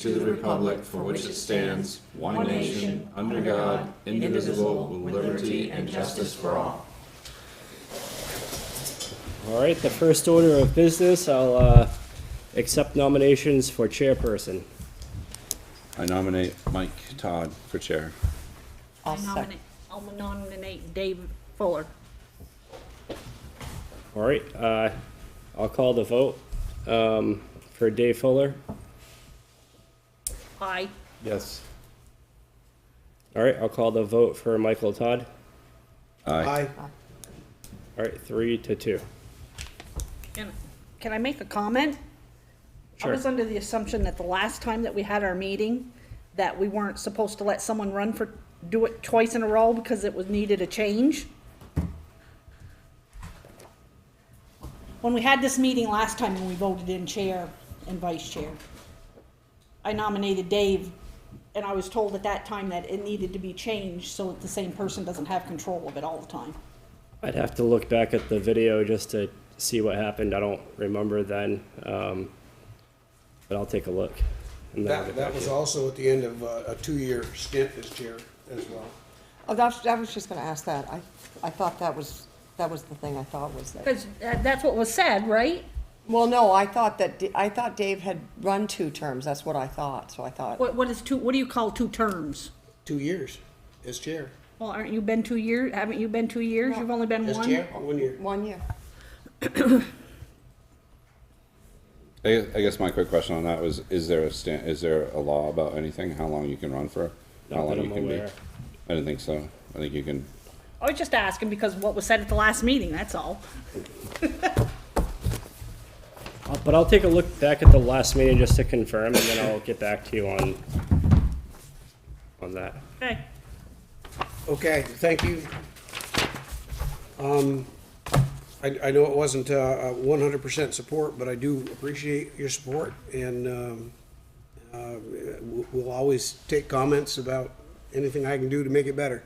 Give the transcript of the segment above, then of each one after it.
to the republic for which it stands, one nation, under God, indivisible, with liberty and justice for all. All right, the first order of business, I'll accept nominations for chairperson. I nominate Mike Todd for chair. I'll nominate Dave Fuller. All right, I'll call the vote for Dave Fuller. Aye. Yes. All right, I'll call the vote for Michael Todd. Aye. All right, 3-2. Can I make a comment? Sure. I was under the assumption that the last time that we had our meeting, that we weren't supposed to let someone do it twice in a row because it was needed a change. When we had this meeting last time and we voted in chair and vice chair, I nominated Dave, and I was told at that time that it needed to be changed so that the same person doesn't have control of it all the time. I'd have to look back at the video just to see what happened. I don't remember then, but I'll take a look. And then I'll get That back was to you. also at the end of a 2-year stint as chair as well. Oh, I was just gonna ask that. I thought that was the thing I thought was that. Because that's what was said, right? Well, no, I thought Dave had run 2 terms. That's what I thought, so I thought. What do you call 2 terms? 2 years as chair. Well, aren't you been 2 years? Haven't you been 2 years? No. You've only been As one? chair, 1 year. 1 year. I guess my quick question on that was: is there a law about anything? How long you can run for? How Not long that you I'm can aware. be? I didn't think so. I think you can. I was just asking because what was said at the last meeting, that's all. But I'll take a look back at the last meeting just to confirm, and then I'll get back to you on that. Okay. Okay, thank you. I know it wasn't 100% support, but I do appreciate your support, and we'll always take comments about anything I can do to make it better.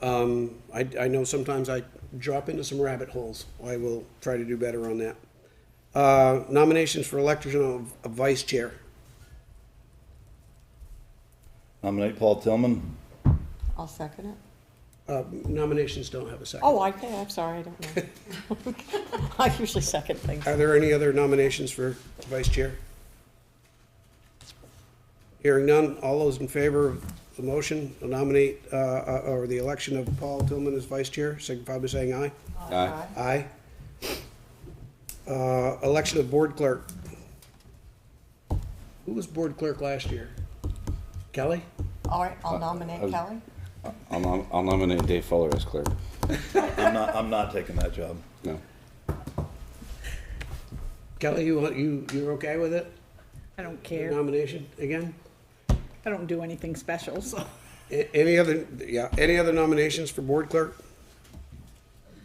I know sometimes I drop into some rabbit holes. I will try to do better on that. Nominations for election of vice chair. Nominate Paul Tillman. I'll second it. Nominations don't have a second. Oh, I'm sorry, I don't know. I usually second things. Are there any other nominations for vice chair? Hearing none, all those in favor of the motion to nominate, or the election of Paul Tillman as vice chair, signify by saying aye. Aye. Aye. Election of board clerk. Who was board clerk last year? Kelly? All right, I'll nominate Kelly. I'll nominate Dave Fuller as clerk. I'm not taking that job. No. Kelly, you're okay with it? I don't care. Nomination again? I don't do anything special, so. Any other nominations for board clerk?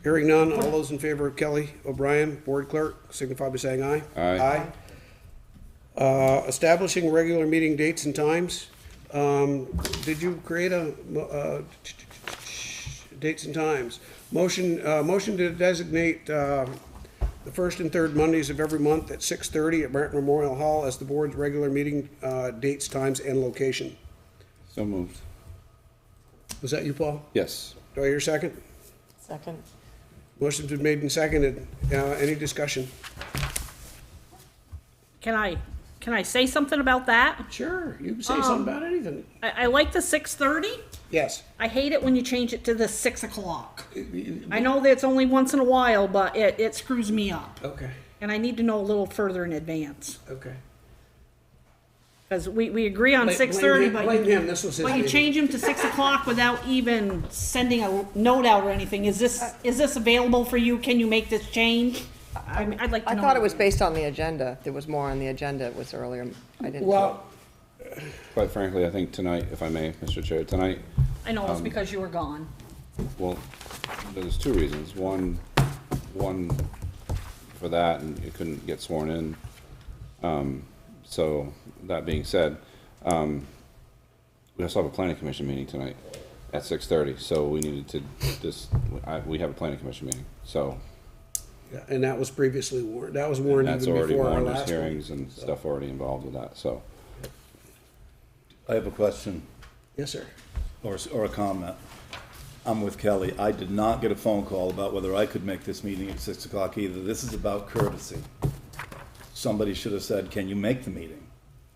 Hearing none, all those in favor of Kelly O'Brien, board clerk, signify by saying aye. Aye. Aye. Establishing regular meeting dates and times. Did you create dates and times? Motion to designate the first and third Mondays of every month at 6:30 at Martin Memorial Hall as the board's regular meeting dates, times, and location. So moved. Was that you, Paul? Yes. Do I hear a second? Second. Motion's been made and seconded. Any discussion? Can I say something about that? Sure, you can say something about anything. I like the 6:30. Yes. I hate it when you change it to the 6 o'clock. I know that it's only once in a while, but it screws me up. Okay, And I need to know a little further in advance. okay. Because we agree on Blame 6:30, him, but blame him, this was his but you meeting. change them to 6 o'clock without even sending a note out or anything. Is this available for you? Can you make this change? I mean, I'd like to I know. thought it was based on the agenda. There was more on the agenda. It was earlier. I didn't. Well, Quite frankly, I think tonight, if I may, Mr. Chair, tonight, I know it's because you were gone. well, there's 2 reasons. One for that, and you couldn't get sworn in. So that being said, we also have a planning commission meeting tonight at 6:30. So we needed to we have a planning commission meeting. So yeah, and that was previously warned. That was warned that's even already before our warned. There's last one. hearings and stuff already involved with that. So I have a question Yes, sir. or a comment. I'm with Kelly. I did not get a phone call about whether I could make this meeting at 6 o'clock either. This is about courtesy. Somebody should have said, can you make the meeting?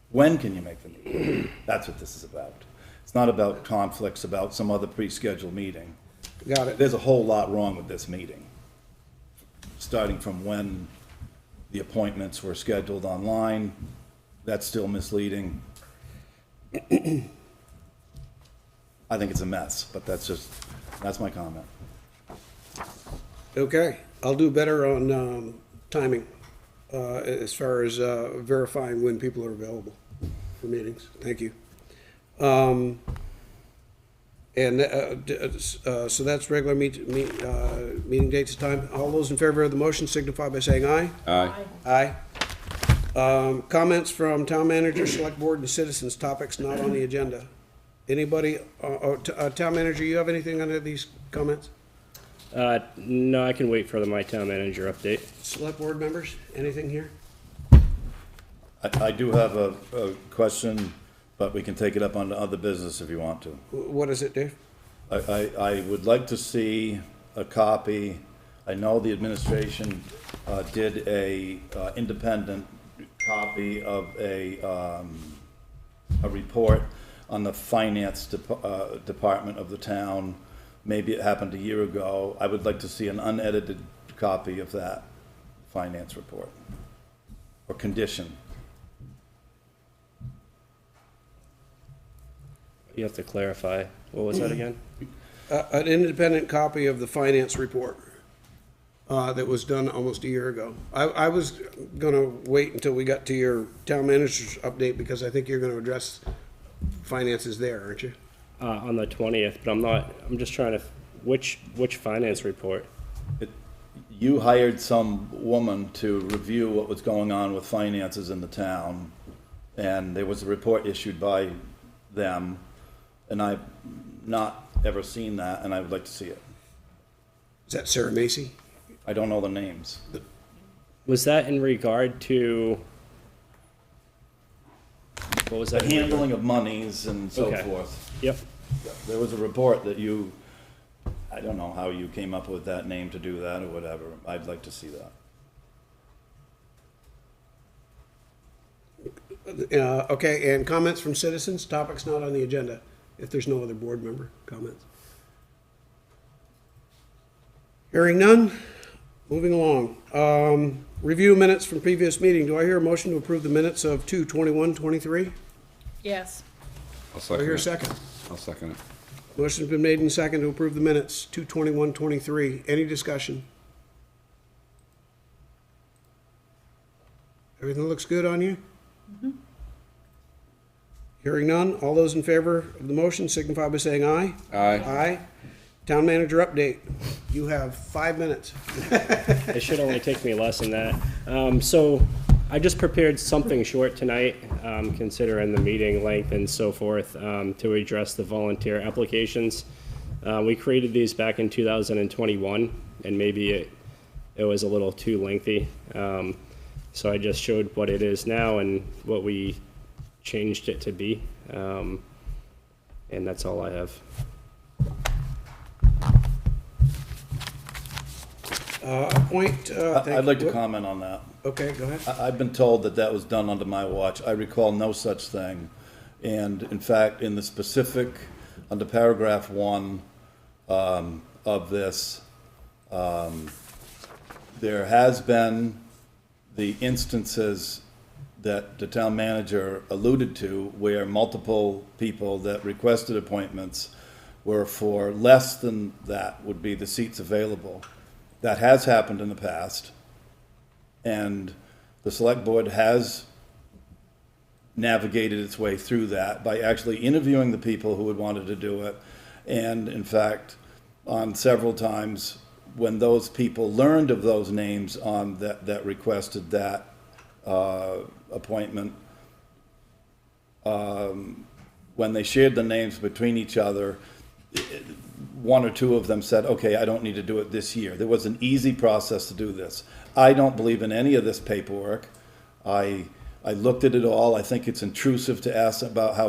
When can you make the meeting? That's what this is about. It's not about conflicts, about some other pre-scheduled meeting. Got it. There's a whole lot wrong with this meeting. Starting from when the appointments were scheduled online, that's still misleading. I think it's a mess, but that's my comment. Okay, I'll do better on timing as far as verifying when people are available for meetings. Thank you. So that's regular meeting dates and time. All those in favor of the motion signify by saying aye. Aye. Aye. Comments from town manager, select board, and citizens, topics not on the agenda. Anybody, town manager, you have anything under these comments? No, I can wait for my town manager update. Select board members, anything here? I do have a question, but we can take it up on other business if you want to. What is it, Dave? I would like to see a copy. I know the administration did a independent copy of a report on the finance department of the town. Maybe it happened a year ago. I would like to see an unedited copy of that finance report or condition. You have to clarify. What was that again? An independent copy of the finance report that was done almost a year ago. I was gonna wait until we got to your town manager's update because I think you're gonna address finances there, aren't you? On the 20th, but I'm just trying to, which finance report? You hired some woman to review what was going on with finances in the town, and there was a report issued by them, and I've not ever seen that, and I would like to see it. Is that Sarah Macy? I don't know the names. Was that in regard to, what was The that? in regard- handling of monies and so Okay. forth. Yep. There was a report that I don't know how you came up with that name to do that or whatever. I'd like to see that. Okay, and comments from citizens, topics not on the agenda, if there's no other board member comments. Hearing none, moving along. Review minutes from previous meeting. Do I hear a motion to approve the minutes of 2/21/23? Yes. I'll Do I second hear a it. second? I'll second it. Motion's been made and seconded to approve the minutes, 2/21/23. Any discussion? Everything looks good on you? Hearing none, all those in favor of the motion signify by saying aye. Aye. Aye. Town manager update. You have 5 minutes. It should only take me less than that. So I just prepared something short tonight, considering the meeting length and so forth, to address the volunteer applications. We created these back in 2021, and maybe it was a little too lengthy. So I just showed what it is now and what we changed it to be. And that's all I have. I'd like to comment on that. Okay, go ahead. I've been told that that was done under my watch. I recall no such thing. And in fact, in the specific, under paragraph 1 of this, there has been the instances that the town manager alluded to where multiple people that requested appointments were for less than that would be the seats available. That has happened in the past, and the select board has navigated its way through that by actually interviewing the people who had wanted to do it. And in fact, on several times, when those people learned of those names on that requested that appointment, when they shared the names between each other, one or two of them said, okay, I don't need to do it this year. There was an easy process to do this. I don't believe in any of this paperwork. I I looked at it all. I think it's intrusive to ask about how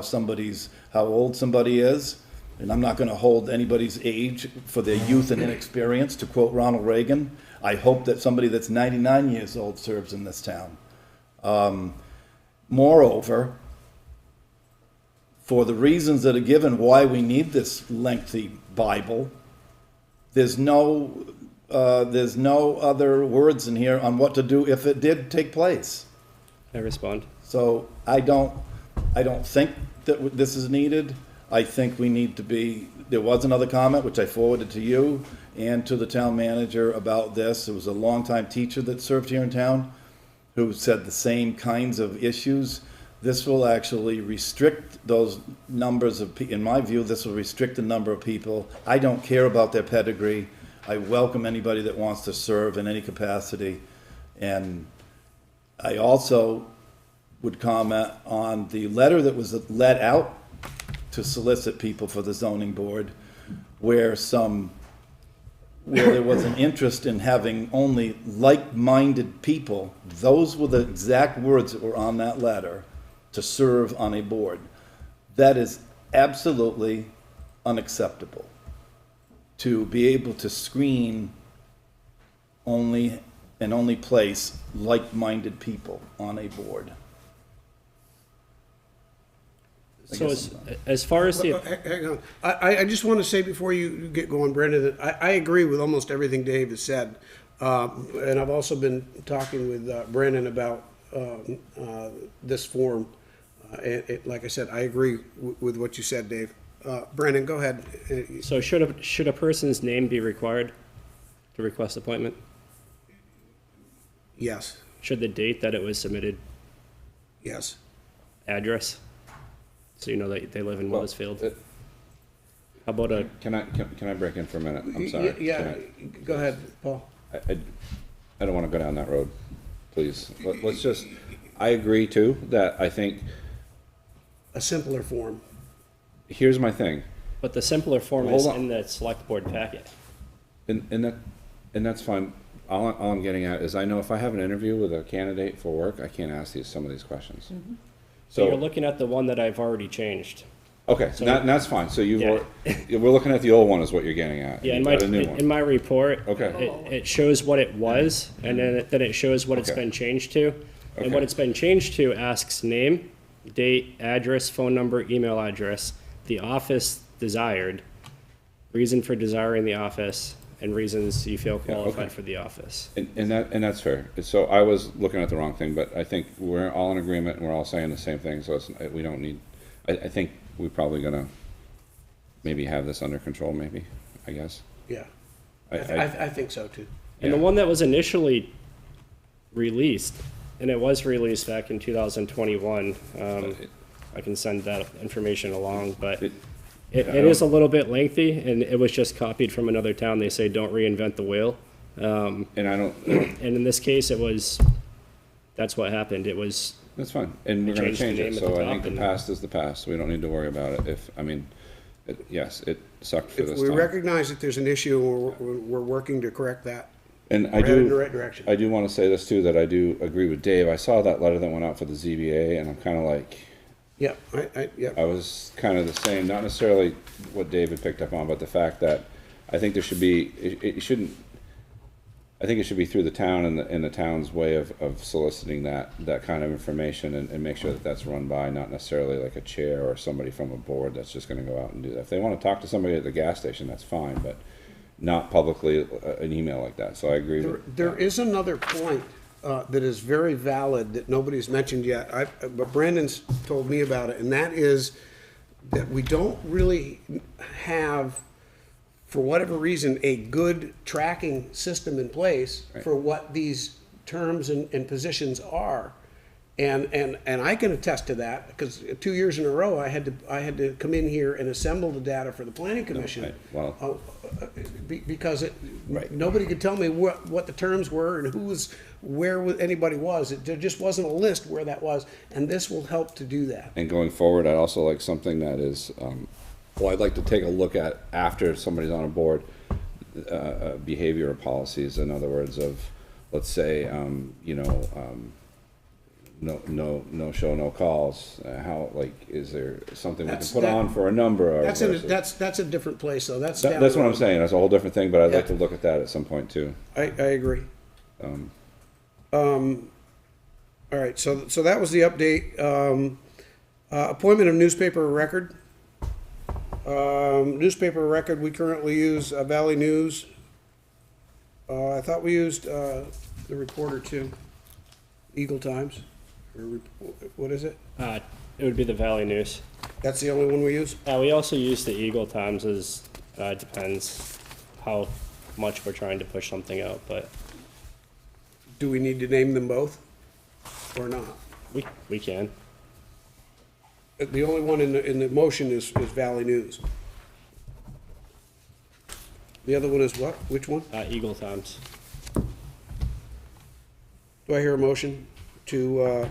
old somebody is. And I'm not gonna hold anybody's age for their youth and inexperience, to quote Ronald Reagan. I hope that somebody that's 99 years old serves in this town. Moreover, for the reasons that are given why we need this lengthy Bible, there's no other words in here on what to do if it did take place. Can I respond? So I don't think that this is needed. I think we need to be, there was another comment, which I forwarded to you and to the town manager about this. It was a longtime teacher that served here in town who said the same kinds of issues. This will actually restrict those numbers of, in my view, this will restrict the number of people. I don't care about their pedigree. I welcome anybody that wants to serve in any capacity. And I also would comment on the letter that was let out to solicit people for the zoning board, where there was an interest in having only like-minded people. Those were the exact words that were on that letter, to serve on a board. That is absolutely unacceptable. To be able to screen only place like-minded people on a board. So as far as the, Hang on. I just want to say before you get going, Brendan, that I agree with almost everything Dave has said. And I've also been talking with Brendan about this form. Like I said, I agree with what you said, Dave. Brendan, go ahead. so should a person's name be required to request appointment? Yes, Should the date that it was submitted, yes. address, so you know that they live in Well, Weathersfield? How about a, Can I break in for a minute? I'm sorry. Yeah, go ahead, Paul. I don't want to go down that road, please. Let's just, I agree too, that I think, A simpler form. here's my thing, but the simpler form Hold is on. in the select board packet. and that's fine. All I'm getting at is I know if I have an interview with a candidate for work, I can't ask some of these questions. So you're So, looking at the one that I've already changed. okay, so- that's fine. So Yeah. we're looking at the old one is what you're getting at. Yeah, You've in my, got a new one. in my report, Okay. it shows what it was, and then it shows what it's Okay. been changed to. And Okay. what it's been changed to asks name, date, address, phone number, email address, the office desired, reason for desiring the office, and reasons you feel okay. qualified for the office. And that's fair. So I was looking at the wrong thing, but I think we're all in agreement and we're all saying the same thing, so we don't need, I think we're probably gonna maybe have this under control, maybe, I guess. Yeah, I I think so too. And the Yeah. one that was initially released, and it was released back in 2021, I can send that information along, but It- it I is a don't- little bit lengthy, and it was just copied from another town. They say, don't reinvent the wheel. And I don't, And in this case, that's what happened. It was, that's fine, and we're gonna Change the change it, name at so the I top think the and- past is the past, we don't need to worry about it. Yes, it sucked for If this we time. recognize that there's an issue, we're working to correct that. And We're headed in the right direction. I do wanna say this too, that I do agree with Dave, I saw that letter that went out for the ZBA, and I'm kinda like, Yeah, yeah. I was kind of the same, not necessarily what David picked up on, but the fact that I think there should be, it shouldn't, I think it should be through the town and the town's way of soliciting that kind of information and make sure that that's run by not necessarily like a chair or somebody from a board that's just gonna go out and do that. If they wanna talk to somebody at the gas station, that's fine, but not publicly an email like that, so I agree with. There is another point that is very valid that nobody's mentioned yet, but Brandon's told me about it, and that is that we don't really have, for whatever reason, a good tracking system in place for what these terms and positions are. And I can attest to that, because 2 years in a row, I had to come in here and assemble the data for the planning commission. Right, well- Because nobody could tell me what the terms were and where anybody was. There just wasn't a list where that was, and this will help to do that. And going forward, I'd also like something that is, well, I'd like to take a look at after somebody's on a board, behavioral policies, in other words, of, let's say, no show, no calls, how, like, is there something we can That's- put that- on for a number or? That's versus- that's a different place, though. That's That- down That's the what I'm road. saying, that's a whole different thing, but I'd like Yeah. to look at that at some point too. I agree. All right, so that was the update. Appointment of newspaper of record. Newspaper of record, we currently use Valley News. I thought we used the Reporter too. Eagle Times, or what is it? It would be the Valley News. That's the only one we use? We also use the Eagle Times as, depends how much we're trying to push something out, but Do we need to name them both, or not? we can. The only one in the motion is Valley News. The other one is what? Which one? Eagle Times. Do I hear a motion to,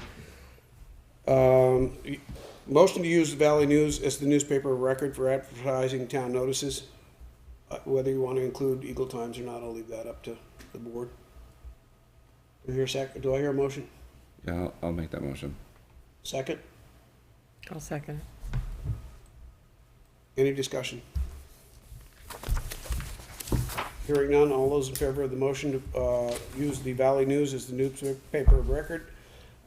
motion to use the Valley News as the newspaper of record for advertising town notices? Whether you want to include Eagle Times or not, I'll leave that up to the board. Do I hear a motion? Yeah, I'll make that motion. Second? I'll second it. Any discussion? Hearing none, all those in favor of the motion to use the Valley News as the newspaper of record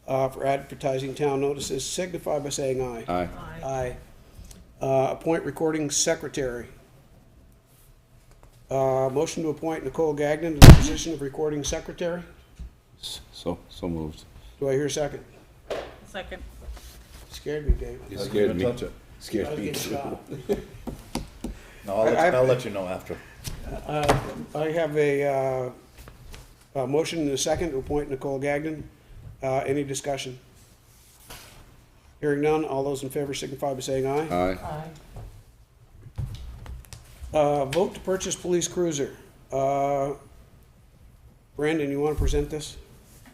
for advertising town notices signify by saying aye. Aye. Aye. Appoint recording secretary. Motion to appoint Nicole Gagnon to the position of recording secretary. So moved. Do I hear a second? Second. Scared me, Dave. You Don't scared even me. touch it. I Scared was me getting too. shot. No, I- I'll let you know after. I have a motion and a second to appoint Nicole Gagnon. Any discussion? Hearing none, all those in favor signify by saying aye. Aye. Vote to purchase police cruiser. Brandon, you want to present this?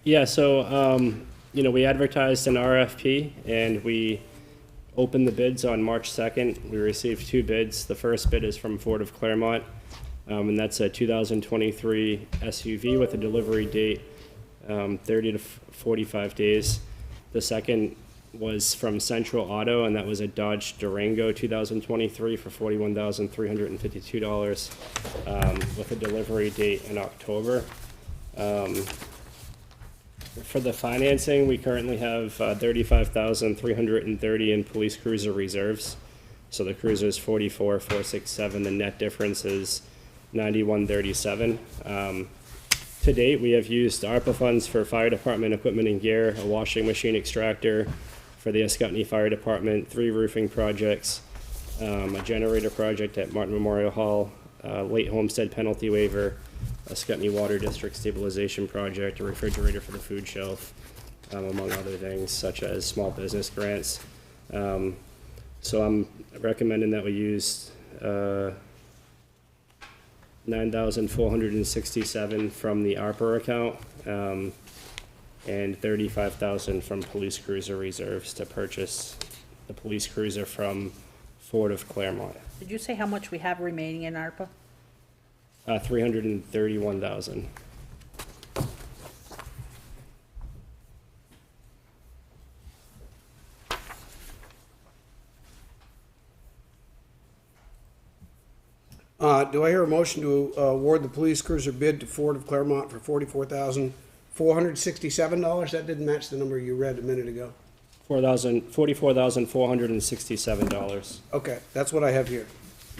Yeah, so, we advertised an RFP and we opened the bids on March 2nd. We received 2 bids. The first bid is from Ford of Claremont, and that's a 2023 SUV with a delivery date 30 to 45 days. The second was from Central Auto, and that was a Dodge Durango 2023 for $41,352 with a delivery date in October. For the financing, we currently have $35,330 in police cruiser reserves. So the cruiser is $44,467. The net difference is $91,37. To date, we have used ARPA funds for fire department equipment and gear, a washing machine extractor for the Escutney Fire Department, 3 roofing projects, a generator project at Martin Memorial Hall, late homestead penalty waiver, a Scutney Water District stabilization project, a refrigerator for the food shelf, among other things such as small business grants. So I'm recommending that we use $9,467 from the ARPA account and $35,000 from police cruiser reserves to purchase the police cruiser from Ford of Claremont. Did you say how much we have remaining in ARPA? $331,000. Do I hear a motion to award the police cruiser bid to Ford of Claremont for $44,467? That didn't match the number you read a minute ago. $44,467. Okay, that's what I have here.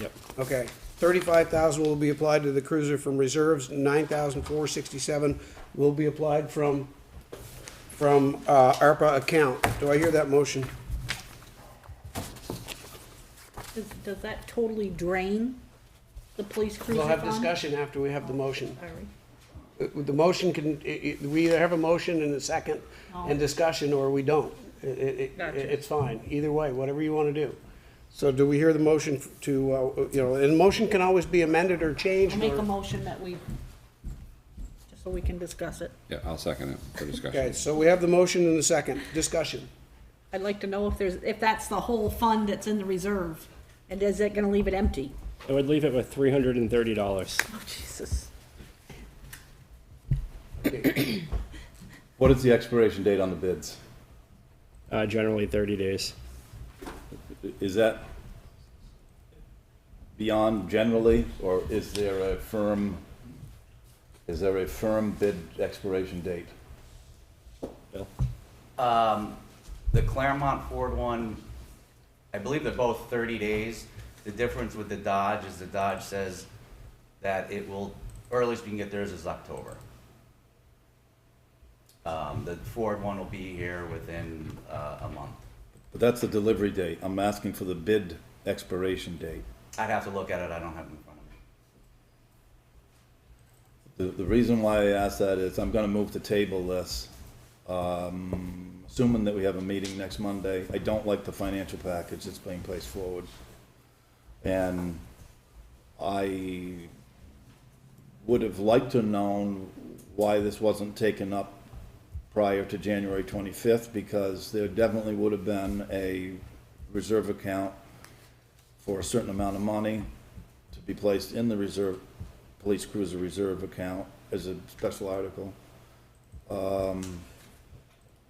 Yep. Okay, $35,000 will be applied to the cruiser from reserves, $9,467 will be applied from ARPA account. Do I hear that motion? Does that totally drain the police cruiser We'll have fund? discussion after we have the motion. Sorry. The motion can, we either have a motion and a second and discussion, or we don't. Gotcha. It's fine, either way, whatever you want to do. So do we hear the motion to, and motion can always be amended or changed? I'll make or- a motion that we, just so we can discuss it. Yeah, I'll second it for Okay, discussion. so we have the motion and the second, discussion. I'd like to know if that's the whole fund that's in the reserve, and is it gonna leave it empty? I would leave it with $330. Oh, Jesus. What is the expiration date on the bids? Generally 30 days. Is that beyond generally, or is there a firm bid expiration date? Bill? The Claremont Ford one, I believe they're both 30 days. The difference with the Dodge is the Dodge says that it will, earliest we can get theirs is October. The Ford one will be here within a month. But that's the delivery date. I'm asking for the bid expiration date. I'd have to look at it, I don't have it in front of me. The reason why I ask that is I'm gonna move to table this, assuming that we have a meeting next Monday. I don't like the financial package that's being placed forward. And I would have liked to known why this wasn't taken up prior to January 25th, because there definitely would have been a reserve account for a certain amount of money to be placed in the reserve, police cruiser reserve account as a special article.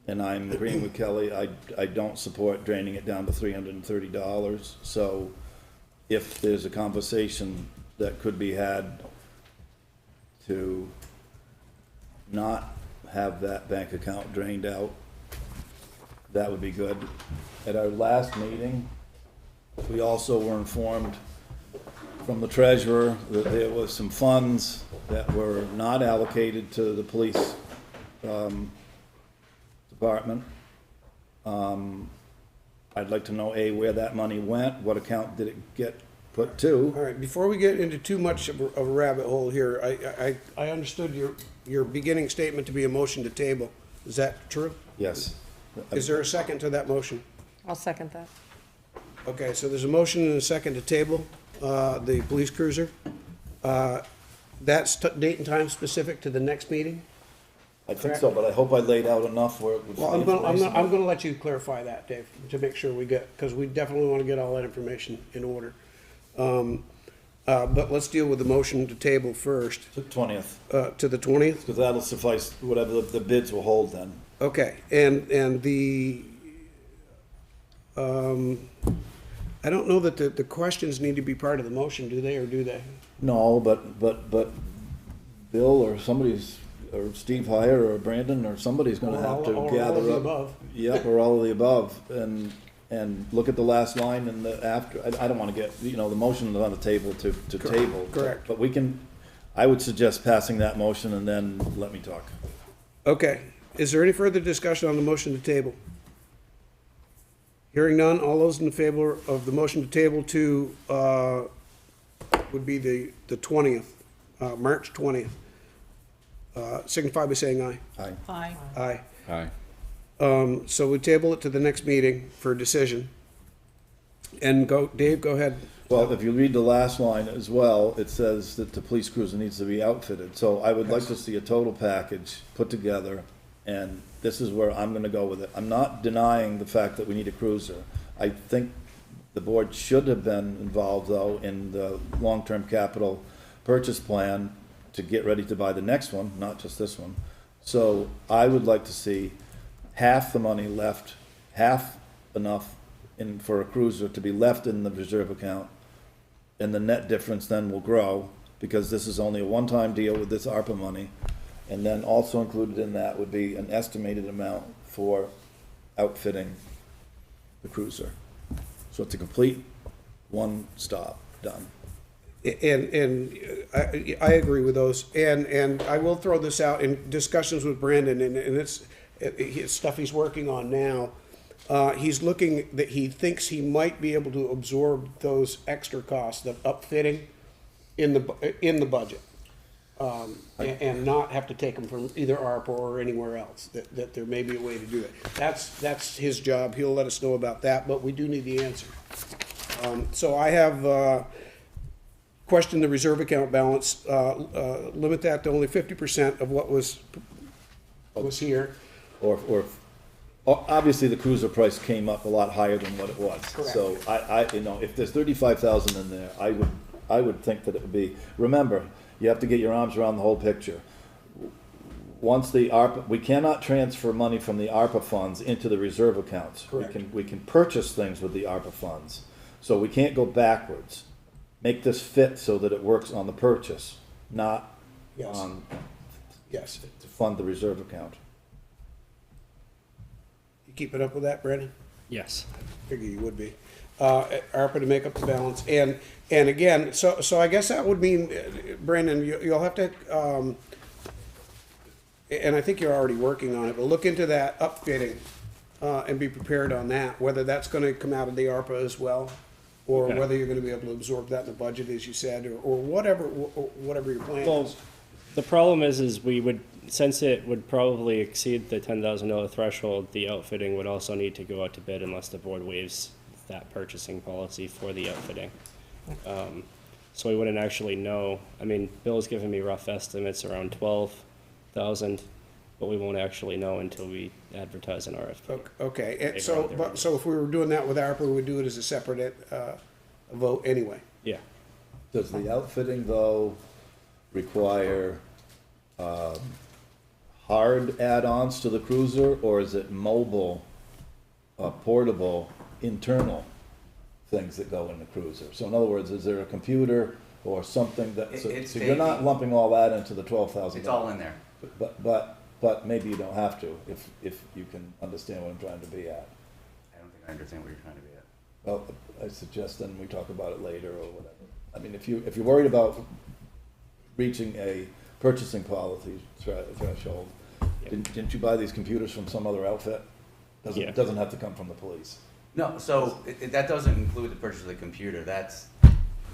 And I'm agreeing with Kelly, I don't support draining it down to $330. So if there's a conversation that could be had to not have that bank account drained out, that would be good. At our last meeting, we also were informed from the treasurer that there was some funds that were not allocated to the police department. I'd like to know, A, where that money went, what account did it get put to? All right, before we get into too much of a rabbit hole here, I understood your beginning statement to be a motion to table. Is that true? Yes. Is there a second to that motion? I'll second that. Okay, so there's a motion and a second to table, the police cruiser. That's date and time specific to the next meeting? I think so, but I hope I laid out enough where it would. Well, I'm gonna let you clarify that, Dave, to make sure we get, because we definitely wanna get all that information in order. But let's deal with the motion to table first, The 20th, to the 20th. because that'll suffice, whatever the bids will hold then. Okay, and the, I don't know that the questions need to be part of the motion, do they, or do they? No, but Bill or somebody's, or Steve Heyer or Brandon or somebody's gonna have to Or all gather of the up. above. Yep, or all of the above, and look at the last line and the after, I don't wanna get, the motion on the table to table. correct. But we can, I would suggest passing that motion and then let me talk. Okay, is there any further discussion on the motion to table? Hearing none, all those in favor of the motion to table to, would be the 20th, March 20th. Signify by saying aye. Aye. Aye. Aye. Aye. So we table it to the next meeting for decision. And Dave, go ahead. Well, if you read the last line as well, it says that the police cruiser needs to be outfitted. So I would like to see a total package put together, and this is where I'm gonna go with it. I'm not denying the fact that we need a cruiser. I think the board should have been involved, though, in the long-term capital purchase plan to get ready to buy the next one, not just this one. So I would like to see half the money left, half enough for a cruiser to be left in the reserve account, and the net difference then will grow, because this is only a one-time deal with this ARPA money. And then also included in that would be an estimated amount for outfitting the cruiser. So it's a complete one-stop, done. And I agree with those. And I will throw this out in discussions with Brandon, and it's stuff he's working on now. He's looking, that he thinks he might be able to absorb those extra costs of upfitting in the budget. And not have to take them from either ARPA or anywhere else, that there may be a way to do it. That's his job. He'll let us know about that, but we do need the answer. So I have, questioned the reserve account balance, limit that to only 50% of what was here. Or obviously, the cruiser price came up a lot higher than what it was. Correct. So if there's 35,000 in there, I would think that it would be, remember, you have to get your arms around the whole picture. once the ARPA, we cannot transfer money from the ARPA funds into the reserve accounts. Correct. We can purchase things with the ARPA funds, so we can't go backwards. Make this fit so that it works on the purchase, not Yes. on, Yes. to fund the reserve account. You keeping up with that, Brandon? Yes. Figure you would be. ARPA to make up the balance, and again, so I guess that would mean, Brandon, you'll have to, and I think you're already working on it, but look into that upfitting, and be prepared on that, whether that's gonna come out of the ARPA as well, or Okay. whether you're gonna be able to absorb that in the budget, as you said, or whatever your plan Well, is. the problem is we would, since it would probably exceed the $10,000 threshold, the outfitting would also need to go out to bid unless the board waives that purchasing policy for the outfitting. So we wouldn't actually know. I mean, Bill's given me rough estimates around 12,000, but we won't actually know until we advertise an RFP. Okay, and Maybe so, other but, so if we were doing that with ARPA, we would do it as a separate, vote anyway. Yeah. Does the outfitting, though, require hard add-ons to the cruiser, or is it mobile, portable, internal things that go in the cruiser? So in other words, is there a computer or something that, so It's you're not taking- lumping all that into the $12,000? It's all in there. But maybe you don't have to, if you can understand what I'm trying to be at. I don't think I understand what you're trying to be at. Well, I suggest then we talk about it later or whatever. I mean, if you're worried about reaching a purchasing policy threshold, didn't you buy these computers from some other outfit? Yeah. Doesn't have to come from the police. No, so that doesn't include the purchase of the computer. That's,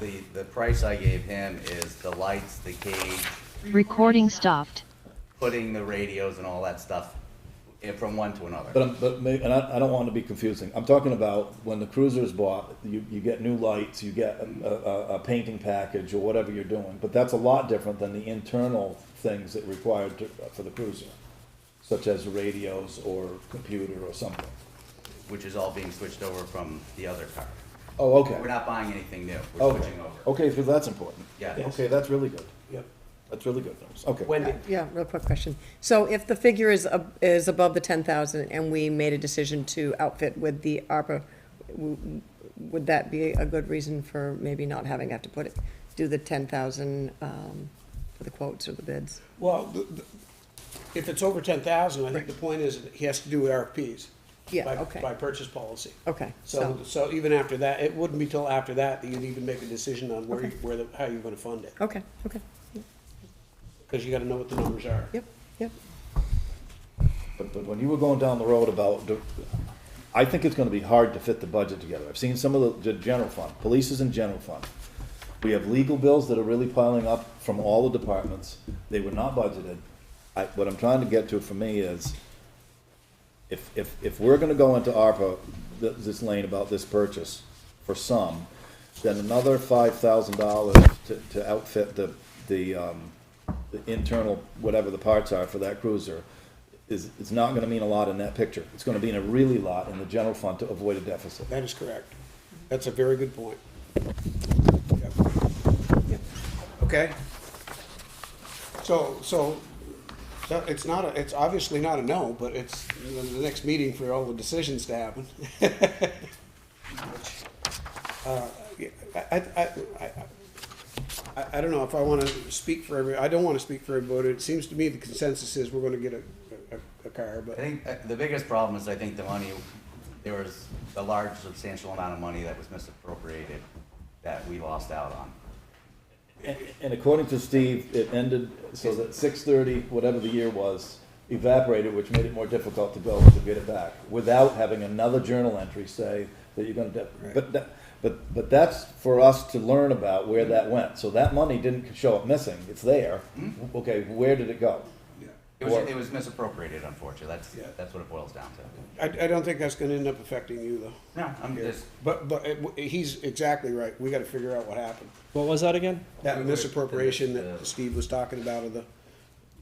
the price I gave him is the lights, the cage, Recording stopped. putting the radios and all that stuff from one to another. And I don't want to be confusing. I'm talking about when the cruiser is bought, you get new lights, you get a painting package or whatever you're doing. But that's a lot different than the internal things that required for the cruiser, such as radios or computer or something. Which is all being switched over from the other car. Oh, okay. We're not buying anything new. We're Okay, switching over. okay, so that's important. Yeah. Okay, that's really good. Yep. That's really good news. Okay. Wendy? Yeah, real quick question. So if the figure is above the 10,000 and we made a decision to outfit with the ARPA, would that be a good reason for maybe not having to do the 10,000 for the quotes or the bids? Well, if it's over 10,000, I think the point is he has to do RFPs. Yeah, by- okay. By purchase policy. Okay, So even after that, it wouldn't be till after that that you'd even make a decision on Okay. how you're gonna fund it. okay, Because you gotta know what the numbers are. yep. But when you were going down the road about, I think it's gonna be hard to fit the budget together. I've seen some of the general fund, police is in general fund. We have legal bills that are really piling up from all the departments. They were not budgeted. What I'm trying to get to for me is, if we're gonna go into ARPA, this lane about this purchase for some, then another $5,000 to outfit the internal, whatever the parts are for that cruiser, is not gonna mean a lot in that picture. It's gonna mean a really lot in the general fund to avoid a deficit. That is correct. That's a very good point. Yep. Okay. So it's obviously not a no, but it's the next meeting for all the decisions to happen. I don't know if I wanna speak for I don't wanna speak for everybody. It seems to me the consensus is we're gonna get a car, I but. think the biggest problem is I think the money, there was a large substantial amount of money that was misappropriated that we lost out on. And according to Steve, it ended so that 630, whatever the year was, evaporated, which made it more difficult to go to get it back, without having another journal entry say that you're gonna, but that's for us to learn about where that went. So that money didn't show up missing, it's there. Okay, where did it go? It was misappropriated, unfortunately. Yeah. That's what it boils down to. I don't think that's gonna end up affecting you though. No, I'm just, But he's exactly right. We gotta figure out what happened. What was that again? That misappropriation that Steve was talking about of the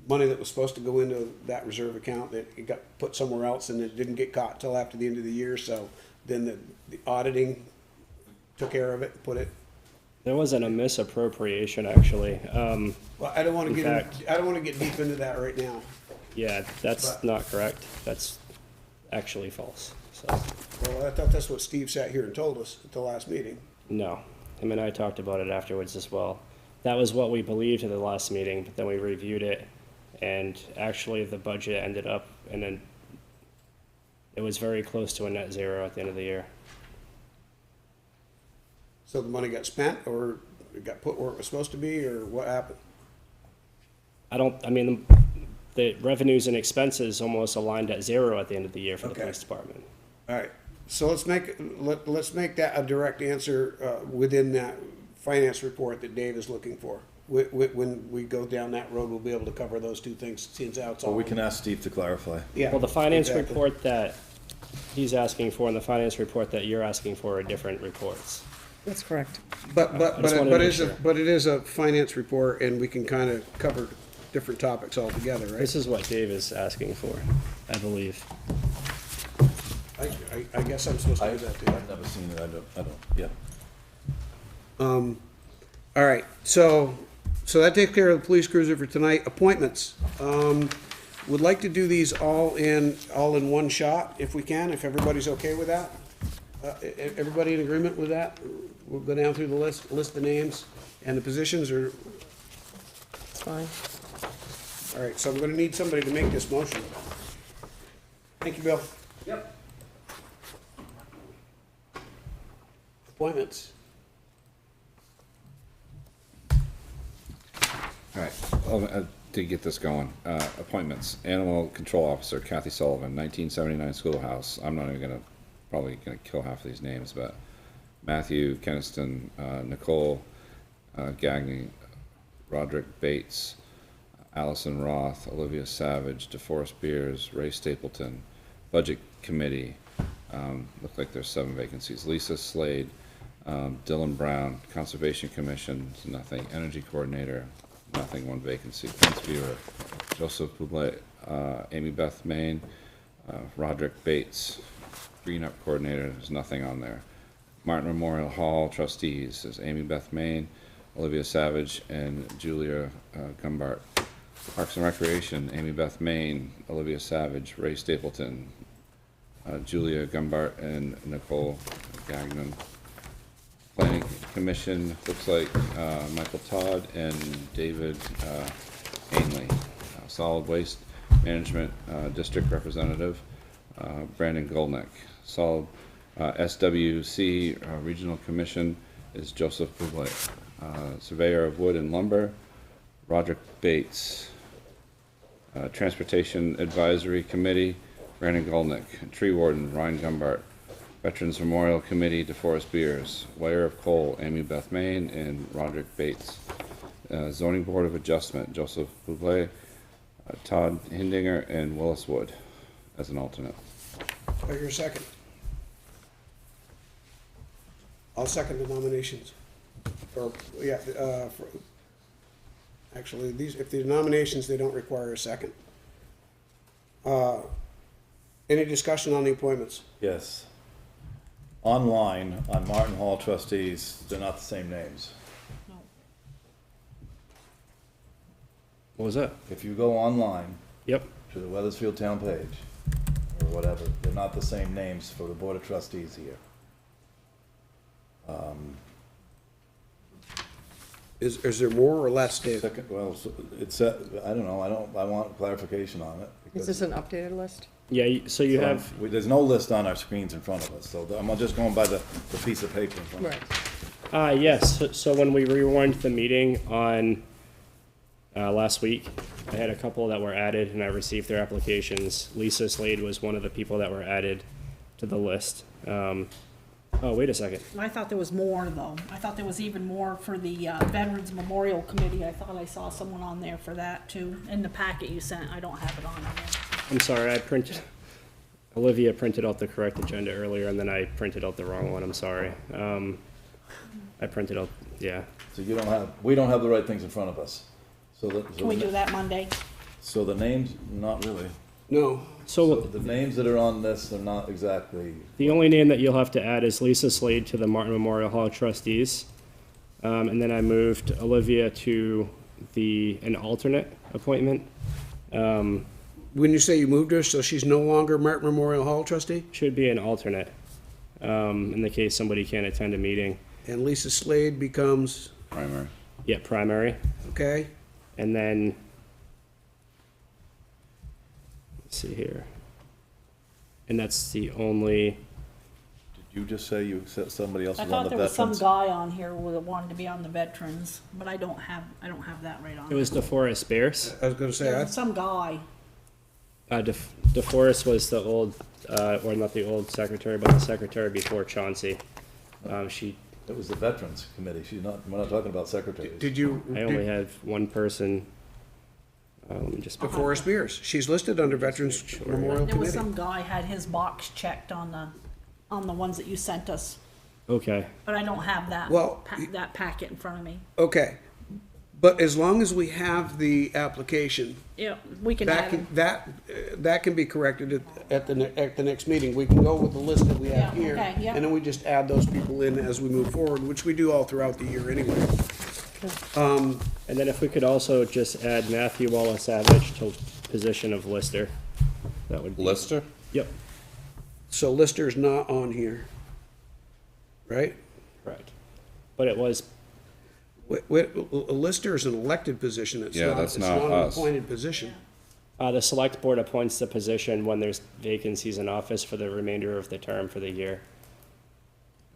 money that was supposed to go into that reserve account, that it got put somewhere else and it didn't get caught till after the end of the year, so then the auditing took care of it, put it. There wasn't a misappropriation, actually. Well, I don't wanna In get, fact- I don't wanna get deep into that right now. Yeah, that's not correct. That's actually false. So, Well, I thought that's what Steve sat here and told us at the last meeting. no. Him and I talked about it afterwards as well. That was what we believed at the last meeting, but then we reviewed it, and actually the budget ended up, and then it was very close to a net zero at the end of the year. So the money got spent, or it got put where it was supposed to be, or what happened? I mean, the revenues and expenses almost aligned at zero at the end of the year for the Okay. police department. All right, so let's make that a direct answer within that finance report that Dave is looking for. When we go down that road, we'll be able to cover those two things, since how it's all. Or we can ask Steve to clarify. Yeah. Well, the finance exactly. report that he's asking for and the finance report that you're asking for are different reports. That's correct. But just wanted to make sure. it is a finance report, and we can kind of cover different topics altogether, right? This is what Dave is asking for, I believe. I guess I'm supposed to do that too. I've never seen it, I don't, yeah. All right, so that takes care of the police cruiser for tonight. Appointments. Would like to do these all in one shot, if we can, if everybody's okay with that. Everybody in agreement with that? We'll go down through the list the names and the positions, or, It's fine. all right, so I'm gonna need somebody to make this motion. Thank you, Bill. Yep. Appointments. All right, to get this going, appointments, Animal Control Officer Kathy Sullivan, 1979 Schoolhouse. I'm not even probably gonna kill half of these names, but Matthew Keniston, Nicole Gagny, Roderick Bates, Allison Roth, Olivia Savage, DeForest Beers, Ray Stapleton. Budget Committee, look like there's 7 vacancies. Lisa Slade, Dylan Brown, Conservation Commission, nothing. Energy Coordinator, nothing, 1 vacancy. Fence Viewer, Joseph Bublé, Amy Beth Main, Roderick Bates, Green Up Coordinator, there's nothing on there. Martin Memorial Hall Trustees, there's Amy Beth Main, Olivia Savage, and Julia Gumbart. Parks and Recreation, Amy Beth Main, Olivia Savage, Ray Stapleton, Julia Gumbart, and Nicole Gagnon. Planning Commission, looks like Michael Todd and David Ainley. Solid Waste Management District Representative, Brandon Goldnick. Solid SWC Regional Commission is Joseph Bublé. Surveyor of Wood and Lumber, Roderick Bates. Transportation Advisory Committee, Brandon Goldnick. Tree Warden, Ryan Gumbart. Veterans Memorial Committee, DeForest Beers. Weigher of Coal, Amy Beth Main and Roderick Bates. Zoning Board of Adjustment, Joseph Bublé, Todd Hindinger, and Willis Wood as an alternate. Do I hear a second? I'll second the nominations. Or, yeah, actually, if the nominations, they don't require a second. Any discussion on the appointments? Yes. Online, on Martin Hall trustees, they're not the same names. What was that? If you go online Yep. to the Weathersfield town page, or whatever, they're not the same names for the Board of Trustees here. Is there more or less, Dave? Second, well, it's, I don't know, I want clarification on it. Is this an updated list? Yeah, so you have, There's no list on our screens in front of us, so I'm just going by the piece of paper in front of us. Right. yes, so when we rewarned the meeting on last week, I had a couple that were added and I received their applications. Lisa Slade was one of the people that were added to the list. Oh, wait a second. I thought there was more, though. I thought there was even more for the Veterans Memorial Committee. I thought I saw someone on there for that, too. In the packet you sent, I don't have it on there. I'm sorry, Olivia printed out the correct agenda earlier and then I printed out the wrong one, I'm sorry. I printed out, yeah. So we don't have the right things in front of us. Can we do that Monday? So the names, not really. No. So So the names that are on this are not exactly, the only name that you'll have to add is Lisa Slade to the Martin Memorial Hall trustees. And then I moved Olivia to an alternate appointment. when you say you moved her, so she's no longer Martin Memorial Hall trustee? Should be an alternate, in the case somebody can't attend a meeting. And Lisa Slade becomes, Primary. Yeah, primary. okay? And then, let's see here. And that's the only, Did you just say you said somebody else I was on thought the there was some veterans? guy on here who wanted to be on the veterans, but I don't have that right on. it was DeForest Beers. I was gonna say, There I, was some guy. DeForest was the old, or not the old secretary, but the secretary before Chauncey. She, It was the veterans committee. We're not talking about secretaries. did you, I only have one person. Let me just. before Spears, she's listed under Veterans Memorial There was Committee. some guy had his box checked on the ones that you sent us, Okay, but I don't have that, Well, that packet in front of me. Okay, but as long as we have the application, Yeah, we can that add can, them. that can be corrected at the next meeting. We can go with the list that we have Yeah, here. okay, yeah. And then we just add those people in as we move forward, which we do all throughout the year anyway. and then if we could also just add Matthew Wallace Savage to position of lister, that would be. Lister? Yep, So Lister's not on here, right? correct. But it was, A Lister is an elected position. It's Yeah, not, that's it's not not an us. appointed position. the select board appoints the position when there's vacancies in office for the remainder of the term for the year.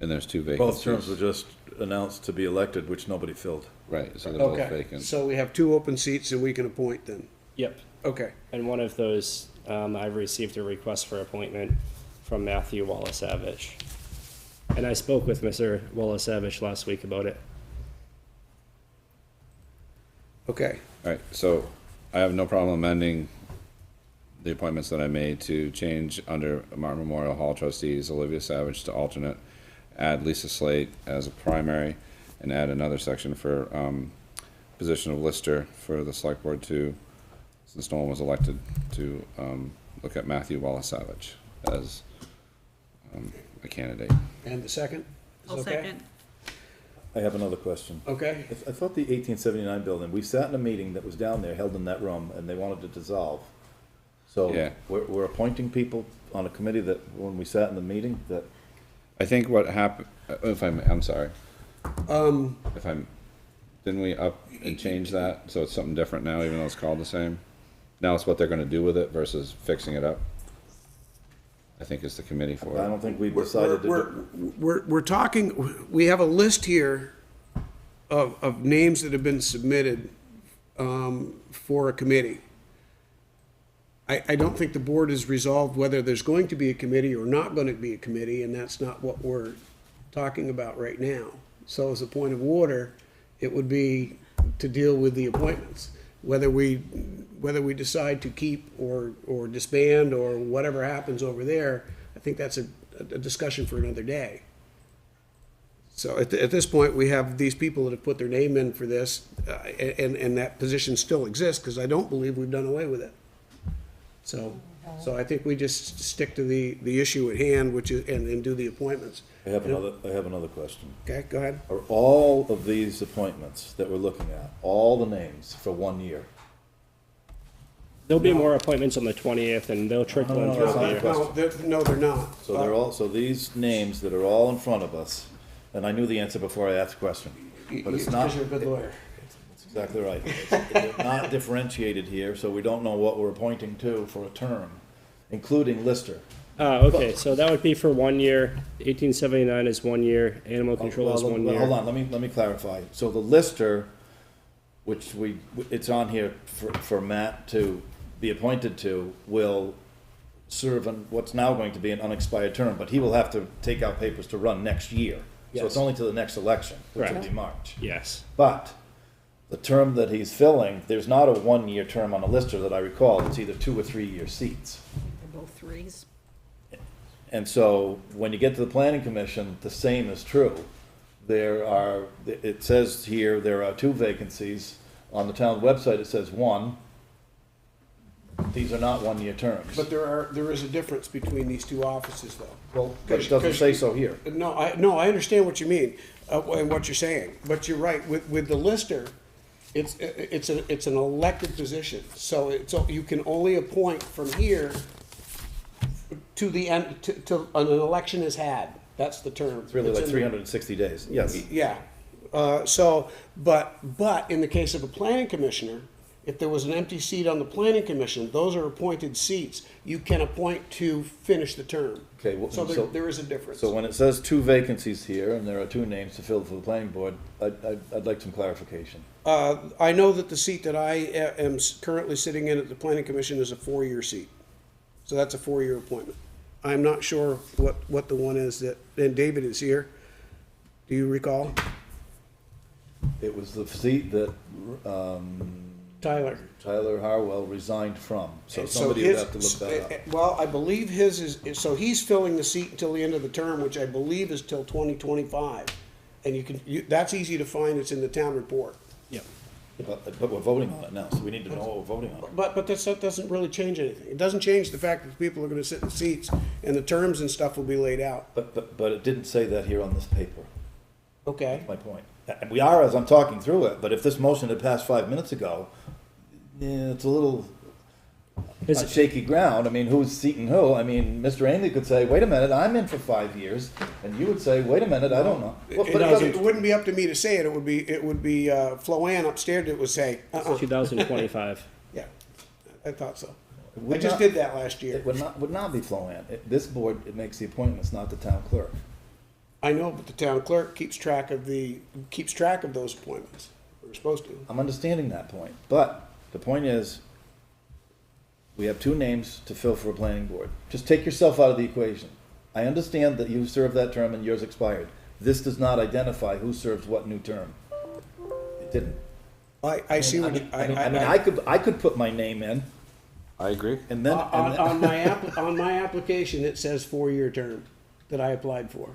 And there's two Both terms vacancies. were just announced to be elected, which nobody filled. Right, so they're both Okay, vacant. so we have two open seats and we can appoint then. Yep. Okay, And one of those, I've received a request for appointment from Matthew Wallace Savage. And I spoke with Mr. Wallace Savage last week about it. okay. All right, so I have no problem amending the appointments that I made to change under Martin Memorial Hall trustees, Olivia Savage to alternate, add Lisa Slate as a primary, and add another section for, position of lister for the select board to, since no one was elected, to, look at Matthew Wallace Savage as, a candidate. And the second? Is I'll okay? second. I have another question. Okay, I thought the 1879 building, we sat in a meeting that was down there, held in that room, and they wanted to dissolve. So Yeah. we're appointing people on a committee that, when we sat in the meeting, that, I think what happened, if I'm sorry, if I'm, didn't we up and change that, so it's something different now, even though it's called the same? Now it's what they're gonna do with it versus fixing it up? I think it's the committee for I it. don't think we decided to do. we're talking, we have a list here of names that have been submitted for a committee. I don't think the board has resolved whether there's going to be a committee or not going to be a committee, and that's not what we're talking about right now. So as a point of order, it would be to deal with the appointments. Whether we decide to keep or disband or whatever happens over there, I think that's a discussion for another day. So at this point, we have these people that have put their name in for this, and that position still exists, because I don't believe we've done away with it. So I think we just stick to the issue at hand, which is, and do the appointments. I have another question. Okay, go ahead. Are all of these appointments that we're looking at, all the names for 1 year? There'll be more appointments on the 20th, and they'll trickle in No, throughout that's the not year. the No, they're not. So they're all, so these names that are all in front of us, and I knew the answer before I asked the question, but it's not. Because you're a good lawyer. That's exactly right. They're not differentiated here, so we don't know what we're appointing to for a term, including Lister. Okay, so that would be for 1 year. 1879 is 1 year. Animal control is Well, 1 well, year. Hold on, let me clarify. So the Lister, which it's on here for Matt to be appointed to, will serve in what's now going to be an unexpired term, but he will have to take out papers to run next year. So it's Yes. only to the next election, which will Correct. be March. Yes. But the term that he's filling, there's not a 1 year term on the Lister that I recall. It's either 2 or 3 year seats. They're both threes. And so when you get to the planning commission, the same is true. It says here, there are 2 vacancies. On the town website, it says 1. These are not 1 year terms. But there is a difference between these two offices, though. Well, but it doesn't say so here. No, I understand what you mean, and what you're saying, but you're right, with the Lister, it's an elected position, so you can only appoint from here to the end, till an election is had. That's the term. It's really It's like in the- 360 days, yes. Yeah, but in the case of a planning commissioner, if there was an empty seat on the planning commission, those are appointed seats. You can appoint to finish the term. Okay, well, So so- there is a difference. So when it says 2 vacancies here, and there are 2 names to fill for the planning board, I'd like some clarification. I know that the seat that I am currently sitting in at the planning commission is a 4-year seat. So that's a 4-year appointment. I'm not sure what the one is that, and David is here. Do you recall? It was the seat that Tyler. Tyler Harwell resigned from, so So somebody would his- have to look that up. Well, I believe his is, so he's filling the seat until the end of the term, which I believe is till 2025. And that's easy to find, it's in the town report. Yep. But we're voting on it now, so we need to know what we're voting on. But that doesn't really change anything. It doesn't change the fact that people are gonna sit in seats and the terms and stuff will be laid out. But it didn't say that here on this paper, Okay? my point. And we are as I'm talking through it, but if this motion had passed 5 minutes ago, yeah, it's a little Is on it- shaky ground. I mean, who's seating who? I mean, Mr. Ainley could say, wait a minute, I'm in for 5 years, and you would say, wait a minute, I don't know. Well, but it doesn't- It wouldn't be up to me to say it. It would be Floanne upstairs that would say, 2025. Yeah, I thought so. It I would just not- did that last year. It would not be Floanne. This board, it makes the appointments, not the town clerk. I know, but the town clerk keeps track of those appointments. We're supposed to. I'm understanding that point, but the point is, we have 2 names to fill for a planning board. Just take yourself out of the equation. I understand that you served that term and yours expired. This does not identify who serves what new term. It didn't. I see what you, I mean, I could put my name in, I agree. and then, on my application, it says 4-year term that I applied for.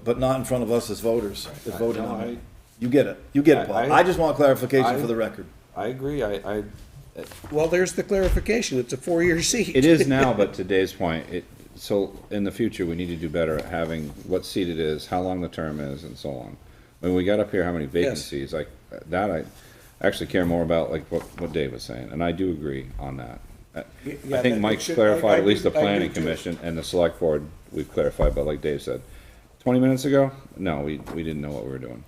but not in front of us as voters, as voting No, on I- it. You get it, Paul. I just want clarification for the record. I agree. Well, there's the clarification. It's a 4-year seat. It is now, but to Dave's point, so in the future, we need to do better at having what seat it is, how long the term is, and so on. When we got up here, how many vacancies, like, that I actually care more about, like, what Dave was saying, and I do agree on that. I Yeah, think that Mike should- clarified, I at least the do- I do planning too. commission and the select board, we've clarified, but like Dave said, 20 minutes ago, no, we didn't know what we were doing.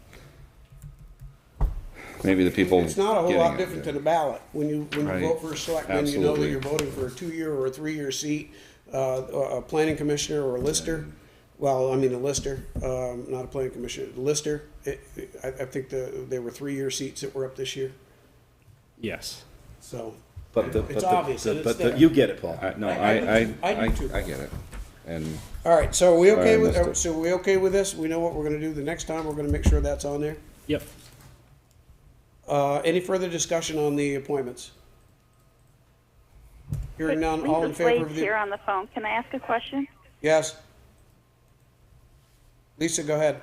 Maybe the people. It's not a whole getting lot it, different yeah. than a ballot. When you Right. vote for a selectman, you know that Absolutely. you're voting for a 2-year or a 3-year seat, a planning commissioner or a lister. Well, I mean, a lister, not a planning commissioner, a lister. I think there were 3-year seats that were up this year, Yes. so. But It's obvious and it's but there. you get it, Paul. No, I do too. I get it, and All right, so are we okay Sorry, I with, missed it. so are we okay with this? We know what we're gonna do the next time. We're gonna make sure that's on there. Yep. Any further discussion on the appointments? Hearing none, all in Lisa favor of Slade's the? here on the phone. Can I ask a question? Yes. Lisa, go ahead.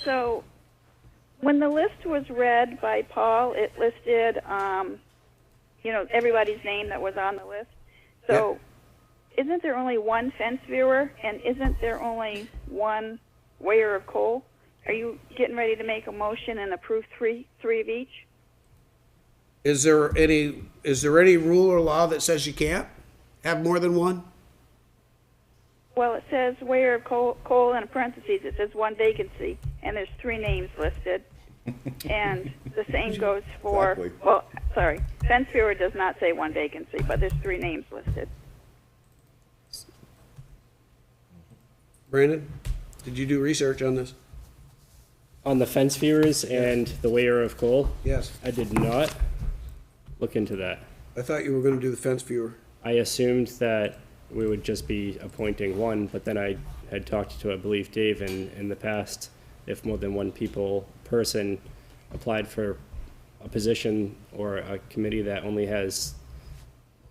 So, when the list was read by Paul, it listed, everybody's name that was on the list. So, isn't there only one fence viewer, and isn't there only one weigher of coal? Are you getting ready to make a motion and approve three of each? Is there any rule or law that says you can't have more than one? Well, it says weigher of coal in parentheses. It says one vacancy, and there's 3 names listed. And the same goes for, Exactly. fence viewer does not say one vacancy, but there's 3 names listed. Brandon, did you do research on this? On the fence viewers and the weigher of coal, Yes. I did not look into that. I thought you were gonna do the fence viewer. I assumed that we would just be appointing one, but then I had talked to, I believe, Dave in the past, if more than one person applied for a position or a committee that only has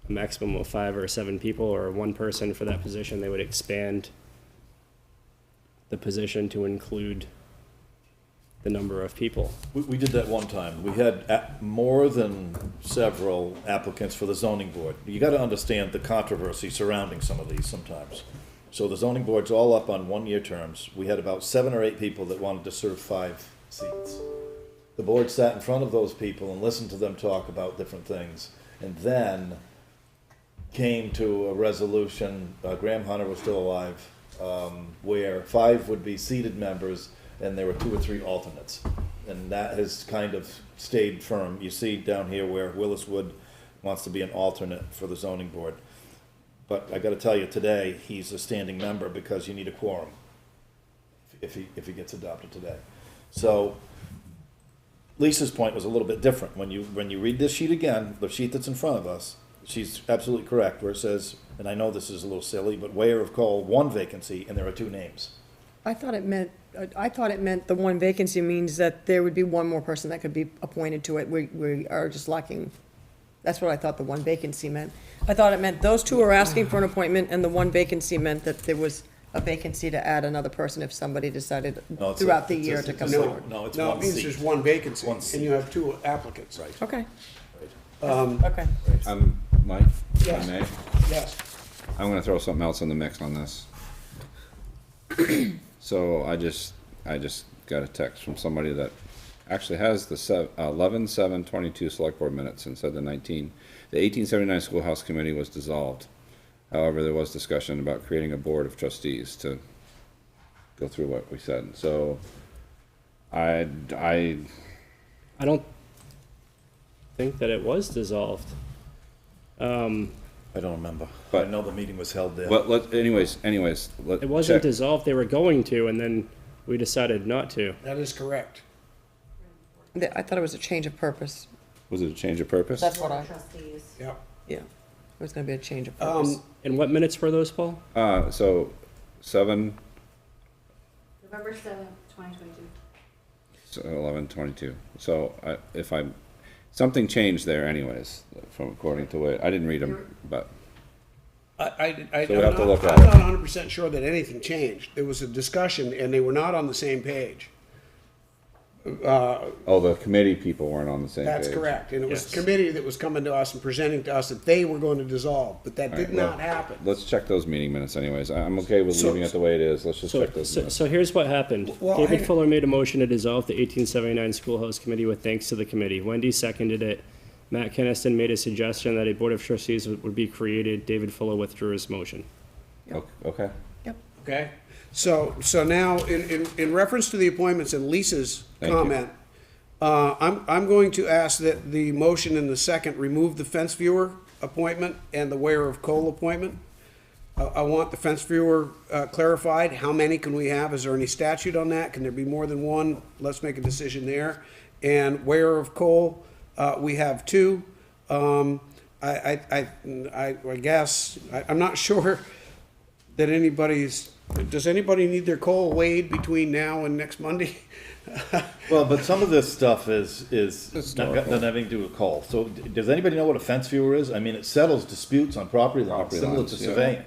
a maximum of 5 or 7 people, or one person for that position, they would expand the position to include the number of people. We did that one time. We had more than several applicants for the zoning board. You gotta understand the controversy surrounding some of these sometimes. So the zoning board's all up on 1-year terms. We had about 7 or 8 people that wanted to serve 5 seats. The board sat in front of those people and listened to them talk about different things, and then came to a resolution, Graham Hunter was still alive, where 5 would be seated members, and there were 2 or 3 alternates. And that has kind of stayed firm. You see down here where Willis Wood wants to be an alternate for the zoning board. But I gotta tell you, today, he's a standing member because you need a quorum if he gets adopted today. So Lisa's point was a little bit different. When you read this sheet again, the sheet that's in front of us, she's absolutely correct where it says, and I know this is a little silly, but Weir of Cole, 1 vacancy, and there are 2 names. I thought it meant the 1 vacancy means that there would be 1 more person that could be appointed to it. We are just lacking, that's what I thought the 1 vacancy meant. I thought it meant those 2 are asking for an appointment, and the 1 vacancy meant that there was a vacancy to add another person if somebody decided No, it's throughout the it's year to come No, forward. No, it's no, it 1 means seat. there's 1 vacancy, 1 seat. and you have 2 applicants. Right. Okay, Um, okay. Mike, if I Yes. may, yes, I'm gonna throw something else in the mix on this. So I just got a text from somebody that actually has the 11/7/22 select board minutes and said the 1879 schoolhouse committee was dissolved. However, there was discussion about creating a board of trustees to go through what we said. So I I don't think that it was dissolved. I don't remember. But- I know the meeting was held there. but anyways, let It wasn't check. dissolved, they were going to, and then we decided not to. that is correct. I thought it was a change of purpose. Was it a change of purpose? That's what I, Yeah. yeah. It was gonna be a change of purpose. And what minutes were those, Paul? So 7, November 7th, 2022. 11/22. So something changed there anyways, from according to what, I didn't read them, but, I, So we have to look at I'm it. not 100% sure that anything changed. There was a discussion, and they were not on the same page. oh, the committee people weren't on the same page. That's correct, and it was Yes. the committee that was coming to us and presenting to us that they were going to dissolve, but that All did right, well, not happen. Let's check those meeting minutes anyways. I'm okay with So- leaving it the way it is. Let's just So, check those so, minutes. so here's what happened. Well, David hang- Fuller made a motion to dissolve the 1879 Schoolhouse Committee with thanks to the committee. Wendy seconded it. Matt Keniston made a suggestion that a board of trustees would be created. David Fuller withdrew his motion. Okay. Yep. Okay, so now, in reference to the appointments and Lisa's Thank you. comment, I'm going to ask that the motion in the second remove the fence viewer appointment and the Weir of Cole appointment. I want the fence viewer clarified. How many can we have? Is there any statute on that? Can there be more than 1? Let's make a decision there. And Weir of Cole, we have 2. I guess, I'm not sure that does anybody need their coal weighed between now and next Monday? Well, but some of this stuff is not Historical. got nothing to do with coal. So does anybody know what a fence viewer is? I mean, it settles disputes on property lines, Property similar lines, to yeah.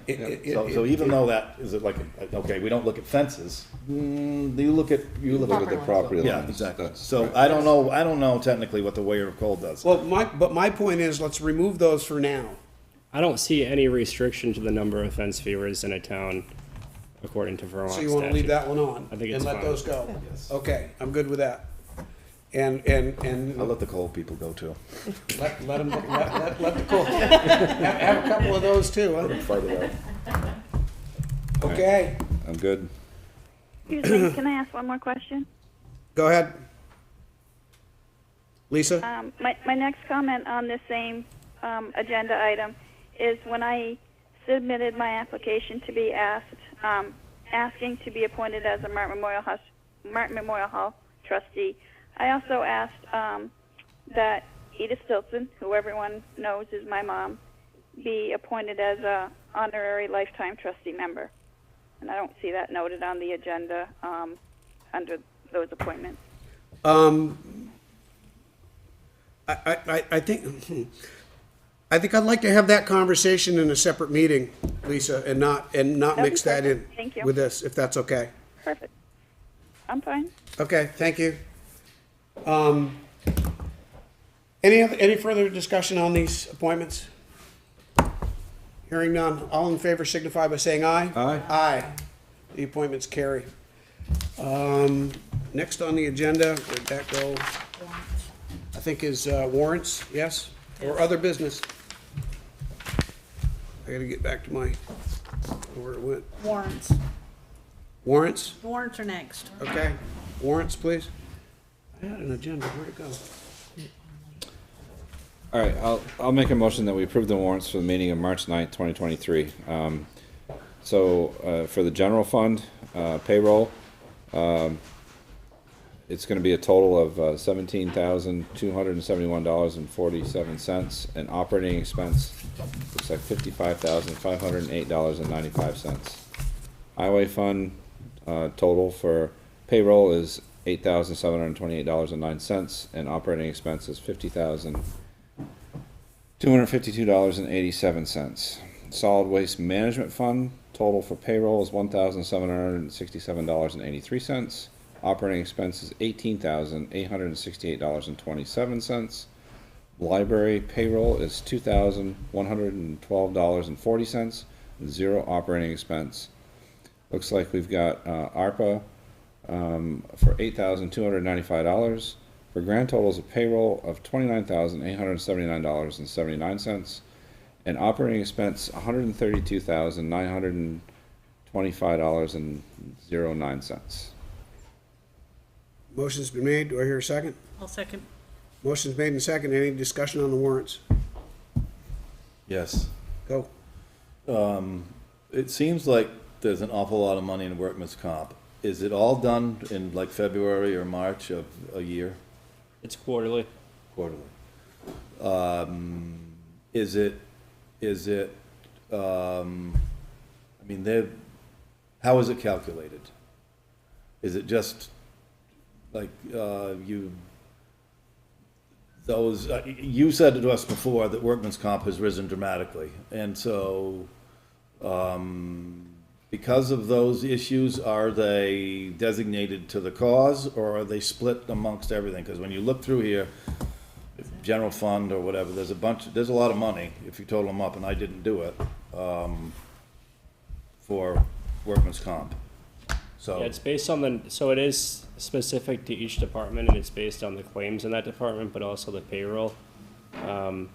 surveying. So even though that, is it like, okay, we don't look at fences, you look at Look at the property lines. Yeah, exactly. That's So right. I don't know technically what the Weir of Coal does. Well, my point is, let's remove those for now. I don't see any restriction to the number of fence viewers in a town according to Vermont So you want to leave statute. that one on? I think it's And let fine. those go? Yes. Okay, I'm good with that. And I'll let the coal people go too. let the coal, have a couple of those too, huh? Fight it out. Okay, I'm good. Excuse me, can I ask one more question? go ahead. Lisa? My next comment on this same agenda item is when I submitted my application to be asking to be appointed as a Martin Memorial Hall trustee, I also asked that Edith Stilson, who everyone knows is my mom, be appointed as a honorary lifetime trustee member. And I don't see that noted on the agenda under those appointments. I think I'd like to have that conversation in a separate meeting, Lisa, and not mix that in Thank you. with this, if that's okay. Perfect. I'm fine. Okay, thank you. Any further discussion on these appointments? Hearing none, all in favor signify by saying aye. Aye. Aye. The appointments carry. Next on the agenda, where'd that go? think is warrants, yes? Or other business? I gotta get back to where it went. Warrants. Warrants, Warrants are next. okay. Warrants, please. I had an agenda, where'd it go? All right, I'll make a motion that we approve the warrants for the meeting of March 9th, 2023. For the general fund, payroll, it's gonna be a total of $17,271.47, and operating expense looks like $55,508.95. Highway fund, total for payroll is $8,728.09, and operating expense is $50,252.87. Solid waste management fund, total for payroll is $1,767.83. Operating expense is $18,868.27. Library payroll is $2,112.40, zero operating expense. Looks like we've got ARPA for $8,295 for grand totals of payroll of $29,879.79, and operating expense $132,925.09. Motion's been made, do I hear a second? I'll second. Motion's made and second, any discussion on the warrants? Yes. Go. It seems like there's an awful lot of money in workman's comp. Is it all done in like February or March of a year? It's quarterly. Quarterly. Is it, I mean, how is it calculated? Is it just like, you said to us before that workman's comp has risen dramatically, and so, because of those issues, are they designated to the cause, or are they split amongst everything? Because when you look through here, general fund or whatever, there's a lot of money, if you total them up, and I didn't do it, for workman's comp. So. Yeah, it's based on so it is specific to each department, and it's based on the claims in that department, but also the payroll. And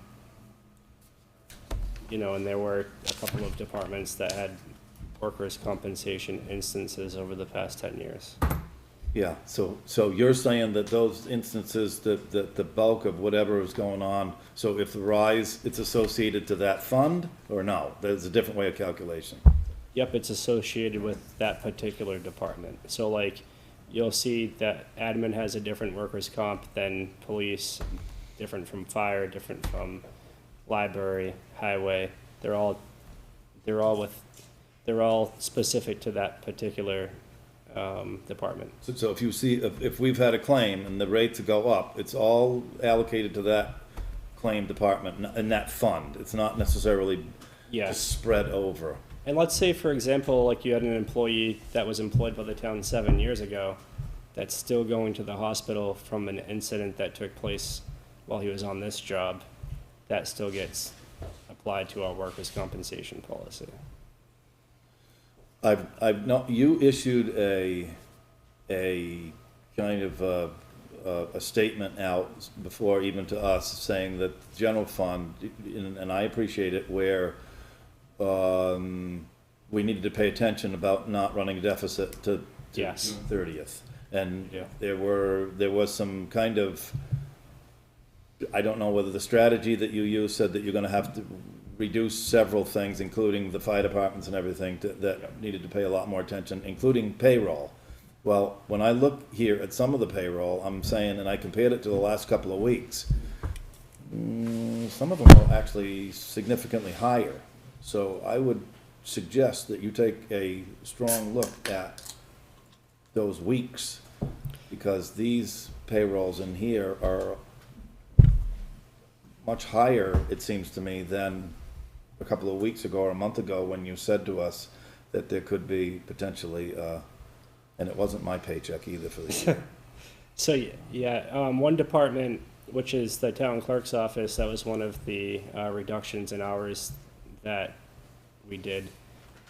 there were a couple of departments that had workers' compensation instances over the past 10 years. Yeah, so you're saying that those instances, that the bulk of whatever is going on, so if the rise, it's associated to that fund, or no? There's a different way of calculation. Yep, it's associated with that particular department. So like, you'll see that admin has a different workers' comp than police, different from fire, different from library, highway. They're all specific to that particular department. So if you see, if we've had a claim and the rates go up, it's all allocated to that claim department and that fund. It's not necessarily just spread over. And let's say, for example, like you had an employee that was employed by the town 7 years ago that's still going to the hospital from an incident that took place while he was on this job. That still gets applied to our workers' compensation policy. You issued a kind of a statement out before, even to us, saying that the general fund, and I appreciate it, where we needed to pay attention about not running a deficit to June 30th. And there was some kind of, I don't know whether the strategy that you used said that you're gonna have to reduce several things, including the fire departments and everything, that needed to pay a lot more attention, including payroll. Well, when I look here at some of the payroll, I'm saying, and I compared it to the last couple of weeks, some of them are actually significantly higher. So I would suggest that you take a strong look at those weeks, because these payrolls in here are much higher, it seems to me, than a couple of weeks ago or a month ago when you said to us that there could be potentially, and it wasn't my paycheck either for the year. So, one department, which is the town clerk's office, that was one of the reductions in hours that we did,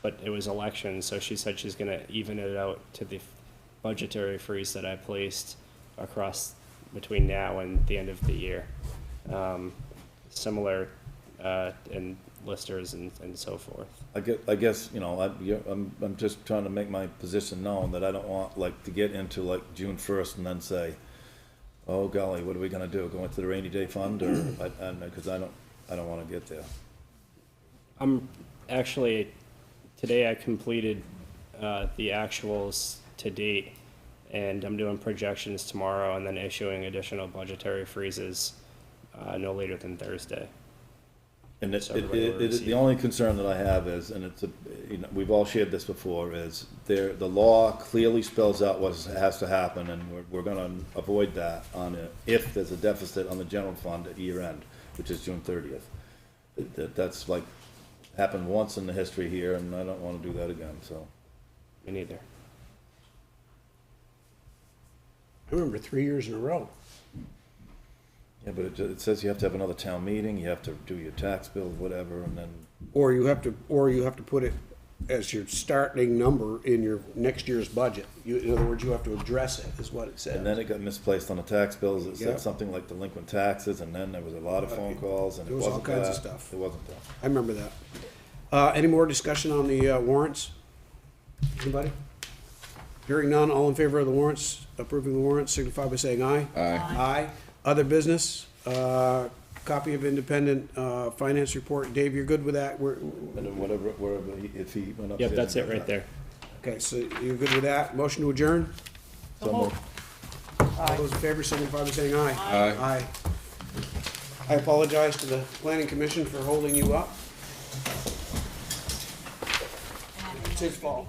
but it was election, so she said she's gonna even it out to the budgetary freeze that I placed across between now and the end of the year. Similar in listers and so forth. I guess, you know, I'm just trying to make my position known that I don't want, like, to get into, like, June 1st and then say, oh golly, what are we gonna do? Go into the rainy day fund, or, because I don't wanna get there. I'm actually, today I completed the actuals to date, and I'm doing projections tomorrow and then issuing additional budgetary freezes no later than Thursday. And So everybody will receive the only concern that I have is, and it's you know, we've all shared this before, is the law clearly spells out what has to happen, and we're gonna avoid that on it if there's a deficit on the general fund at year end, which is June 30th. That's like, happened once in the history here, and I don't wanna do that again, so. Me neither. I remember 3 years in a row. Yeah, but it says you have to have another town meeting, you have to do your tax bill, whatever, and then, Or you have to put it as your starting number in your next year's budget. In other words, you have to address it, is what it said. and then it got misplaced on the tax bills, it Yeah. said something like delinquent taxes, and then there was a lot of phone calls, and it There was all wasn't that. kinds of stuff. It wasn't that. I remember that. Any more discussion on the warrants? Anybody? Hearing none, all in favor of the warrants, approving the warrants, signify by saying aye. Aye. Aye. Other business, copy of independent finance report. Dave, you're good with that? And then whatever, if he went upstairs. Yep, that's it and got right that. there. Okay, so you're good with that? Motion to adjourn? So moved. All those in favor signify by saying aye. Aye. Aye. I apologize to the planning commission for holding you up. It's his fault.